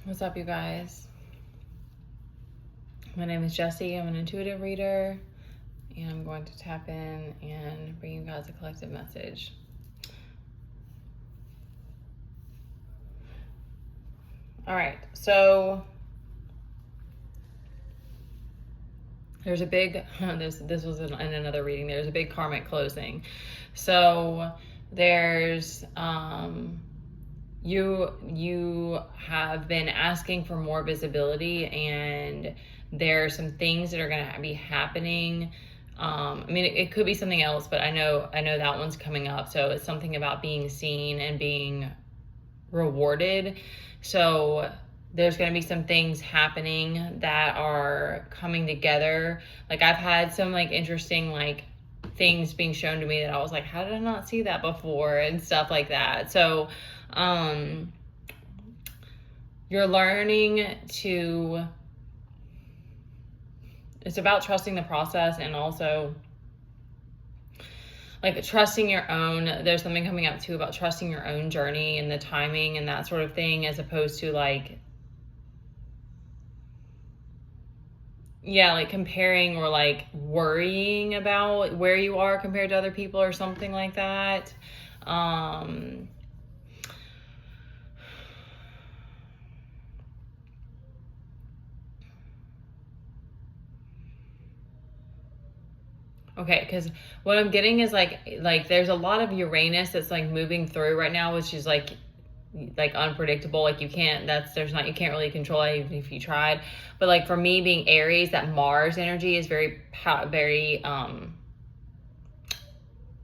What's up, you guys? My name is Jessie. I'm an intuitive reader, and I'm going to tap in and bring you guys a collective message. All right, so there's a big, this was in another reading, there's a big karmic closing. So there's, you have been asking for more visibility, and there are some things that are going to be happening. It could be something else, but I know that one's coming up. So it's something about being seen and being rewarded. So there's going to be some things happening that are coming together. Like I've had some interesting things being shown to me that I was like, how did I not see that before, and stuff like that. So you're learning to, it's about trusting the process, and also trusting your own, there's something coming up too about trusting your own journey and the timing and that sort of thing, as opposed to comparing or worrying about where you are compared to other people or something like that. Okay, because what I'm getting is there's a lot of Uranus that's moving through right now, which is unpredictable. You can't really control it even if you tried. But for me, being Aries, that Mars energy is very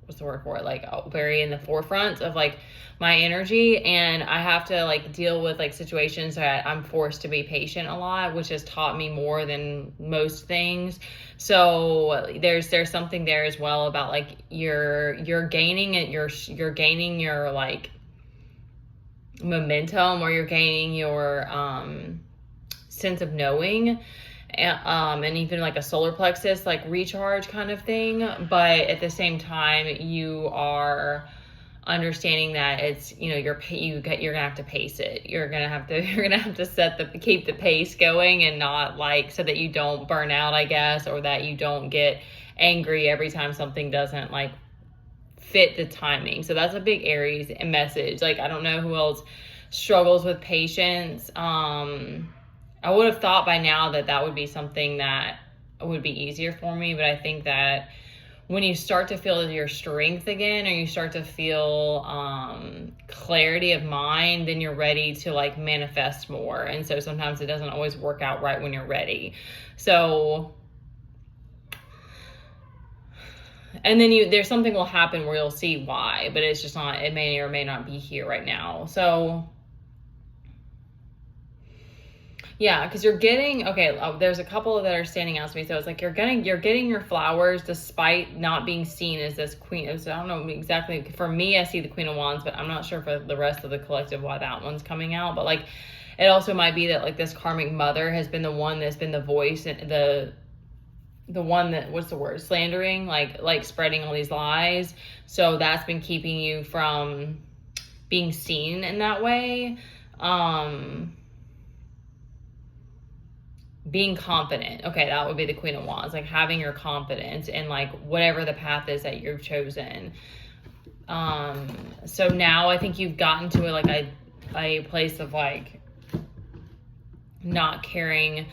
what's the word for it? Very in the forefront of my energy, and I have to deal with situations that I'm forced to be patient a lot, which has taught me more than most things. So there's something there as well about you're gaining it, you're gaining your momentum, or you're gaining your sense of knowing, and even a solar plexus recharge kind of thing. But at the same time, you are understanding that it's you're gonna have to pace it. You're gonna have to keep the pace going, and not so that you don't burn out, I guess, or that you don't get angry every time something doesn't fit the timing. So that's a big Aries message. I don't know who else struggles with patience. I would have thought by now that would be something that would be easier for me, but I think that when you start to feel your strength again, or you start to feel clarity of mind, then you're ready to manifest more. And so sometimes it doesn't always work out right when you're ready. So, and then there's something will happen where you'll see why, but it's just not, it may or may not be here right now. So yeah, because you're getting, there's a couple that are standing out to me. So it's you're getting your flowers despite not being seen as this queen. So I don't know exactly, for me, I see the Queen of Wands, but I'm not sure for the rest of the collective why that one's coming out. But it also might be that this karmic mother has been the one that's been the voice, and the one that, what's the word, slandering, spreading all these lies. So that's been keeping you from being seen in that way. Being confident. Okay, that would be the Queen of Wands. Having your confidence in whatever the path is that you've chosen. So now I think you've gotten to a place of not caring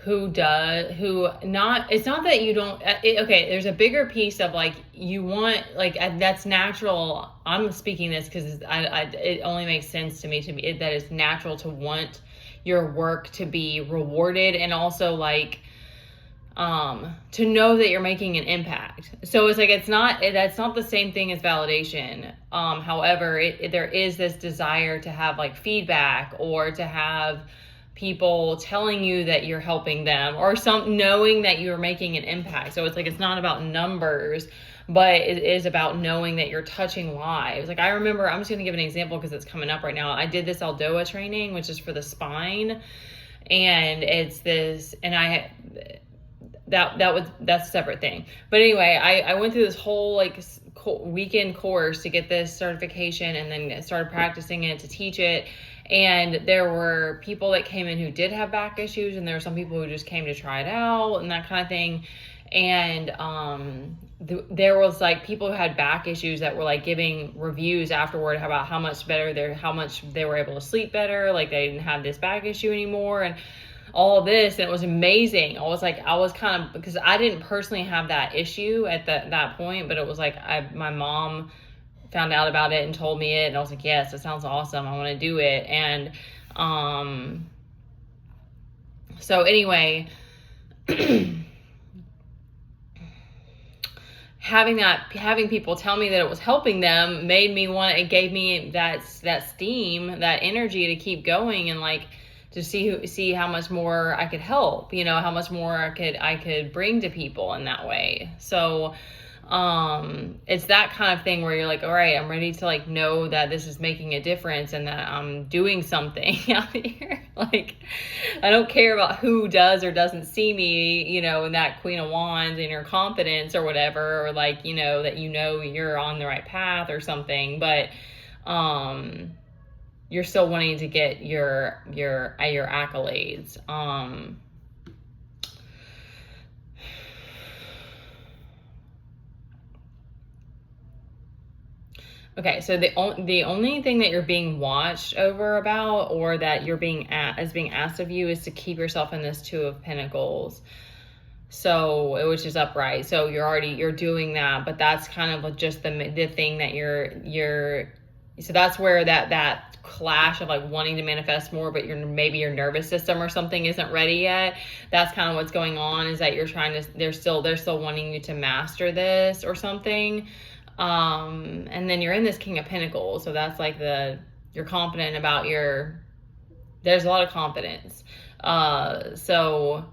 it's not that you don't, there's a bigger piece of you want, that's natural. I'm speaking this because it only makes sense to me that it's natural to want your work to be rewarded, and also to know that you're making an impact. So it's that's not the same thing as validation. However, there is this desire to have feedback, or to have people telling you that you're helping them, or knowing that you're making an impact. So it's not about numbers, but it is about knowing that you're touching lives. I remember, I'm just going to give an example because it's coming up right now. I did this Aldoa training, which is for the spine, and it's this, and that's a separate thing. But anyway, I went through this whole weekend course to get this certification, and then started practicing it to teach it. And there were people that came in who did have back issues, and there were some people who just came to try it out and that kind of thing. And there was like people who had back issues that were like giving reviews afterward about how much they were able to sleep better, like they didn't have this back issue anymore, and all of this. And it was amazing. I was kind of, because I didn't personally have that issue at that point, but it was like my mom found out about it and told me it, and I was like, yes, it sounds awesome, I want to do it. And so anyway, having people tell me that it was helping them made me want, it gave me that steam, that energy to keep going, and like to see how much more I could help, how much more I could bring to people in that way. So it's that kind of thing where you're like, all right, I'm ready to like know that this is making a difference and that I'm doing something out here. Like, I don't care about who does or doesn't see me, in that Queen of Wands and your confidence or whatever, or like, that you're on the right path or something, but you're still wanting to get your accolades. Okay, so the only thing that you're being watched over about, or that you're being asked of you, is to keep yourself in this Two of Pentacles. So, which is upright. So you're doing that, but that's kind of just the thing that you're. So that's where that clash of like wanting to manifest more, but maybe your nervous system or something isn't ready yet. That's kind of what's going on, is that you're trying to. They're still wanting you to master this or something. And then you're in this King of Pentacles, so that's like you're confident about there's a lot of confidence. So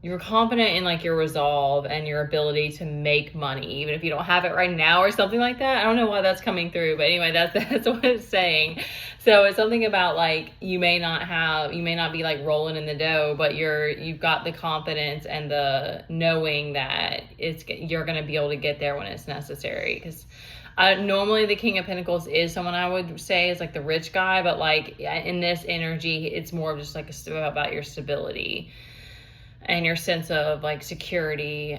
you're confident in like your resolve and your ability to make money, even if you don't have it right now or something like that. I don't know why that's coming through, but anyway, that's what it's saying. So it's something about like, you may not be like rolling in the dough, but you've got the confidence and the knowing that you're going to be able to get there when it's necessary. Because normally the King of Pentacles is someone I would say is like the rich guy, but like in this energy, it's more of just like about your stability and your sense of like security.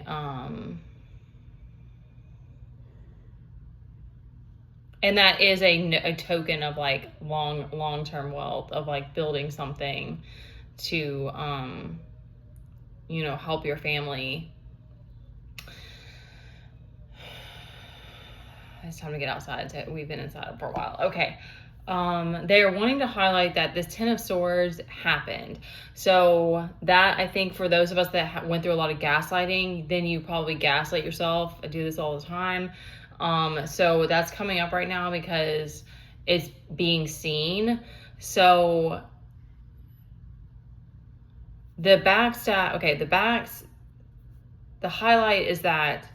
And that is a token of like long-term wealth, of like building something to, help your family. It's time to get outside. We've been inside for a while. Okay. They are wanting to highlight that this Ten of Swords happened. So that, I think, for those of us that went through a lot of gaslighting, then you probably gaslight yourself. I do this all the time. So that's coming up right now because it's being seen. So the highlight is that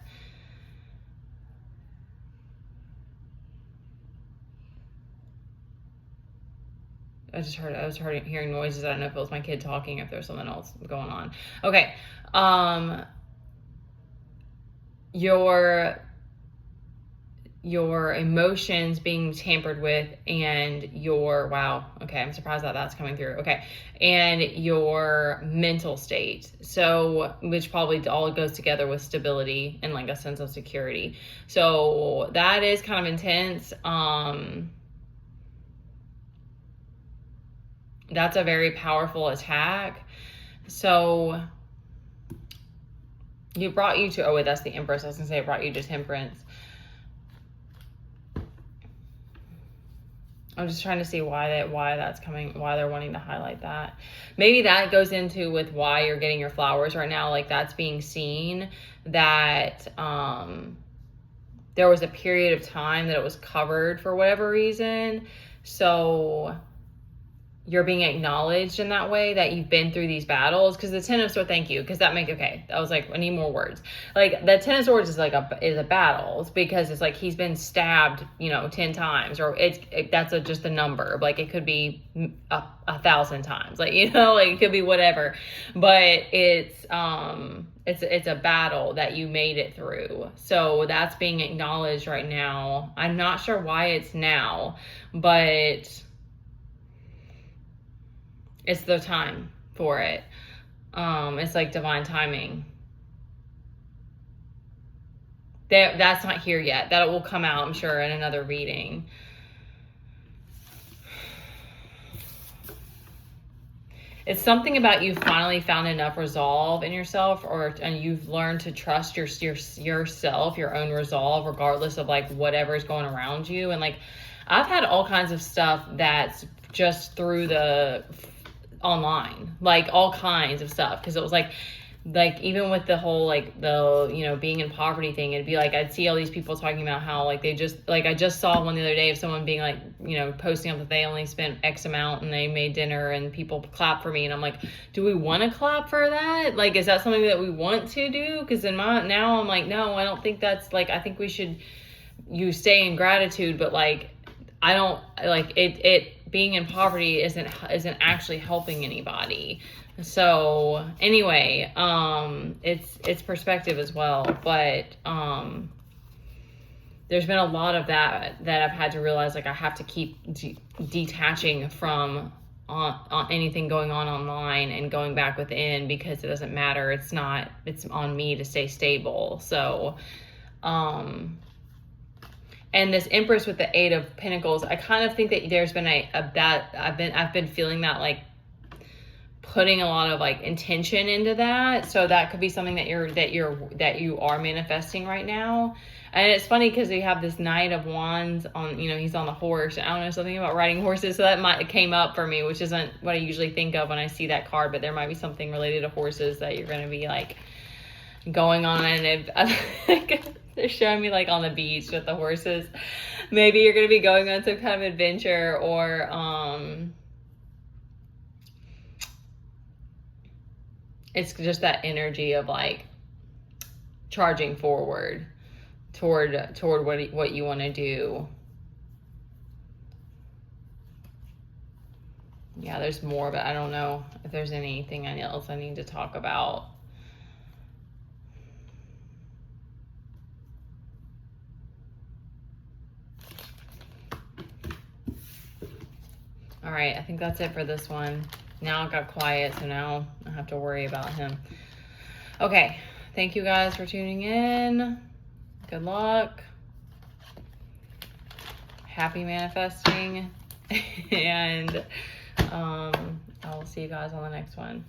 I was hearing noises. I don't know if it was my kid talking, if there's something else going on. Okay. Your emotions being tampered with, and okay, I'm surprised that that's coming through. Okay. And your mental state. So, which probably all goes together with stability and like a sense of security. So that is kind of intense. That's a very powerful attack. So that's the Empress. I was gonna say it brought you to Temperance. I'm just trying to see why that's coming, why they're wanting to highlight that. Maybe that goes into with why you're getting your flowers right now. Like, that's being seen, that there was a period of time that it was covered for whatever reason. So you're being acknowledged in that way, that you've been through these battles. Because the Ten of Swords, thank you, because that make okay. I was like, I need more words. Like the Ten of Swords is like a battle. It's because it's like he's been stabbed, 10 times, or that's just a number. Like it could be 1,000 times. Like like it could be whatever. But it's a battle that you made it through. So that's being acknowledged right now. I'm not sure why it's now, but it's the time for it. It's like divine timing. That's not here yet. That will come out, I'm sure, in another reading. It's something about you finally found enough resolve in yourself, and you've learned to trust yourself, your own resolve, regardless of like whatever is going around you. And like, I've had all kinds of stuff that's just through the online, like all kinds of stuff, because it was like even with the whole like the being in poverty thing, it'd be like I'd see all these people talking about how like they just like I just saw one the other day of someone being like posting up that they only spent X amount and they made dinner and people clap for me, and I'm like, do we want to clap for that? Like, is that something that we want to do? Because now I'm like, no, I don't think that's like, I think we should stay in gratitude, but like I don't like it being in poverty isn't actually helping anybody. So anyway, it's perspective as well, but there's been a lot of that I've had to realize, like I have to keep detaching from on anything going on online and going back within, because it doesn't matter. It's on me to stay stable. So and this Empress with the Eight of Pentacles, I kind of think that there's been I've been feeling that, like putting a lot of like intention into that. So that could be something that you are manifesting right now. And it's funny because we have this Knight of Wands on, he's on the horse. I don't know, something about riding horses. So that came up for me, which isn't what I usually think of when I see that card, but there might be something related to horses that you're going to be like going on. And they're showing me like on the beach with the horses. Maybe you're going to be going on some kind of adventure, or it's just that energy of like charging forward toward what you want to do. Yeah, there's more, but I don't know if there's anything else I need to talk about. All right, I think that's it for this one. Now it got quiet, so now I have to worry about him. Okay, thank you guys for tuning in. Good luck. Happy manifesting. And I will see you guys on the next one.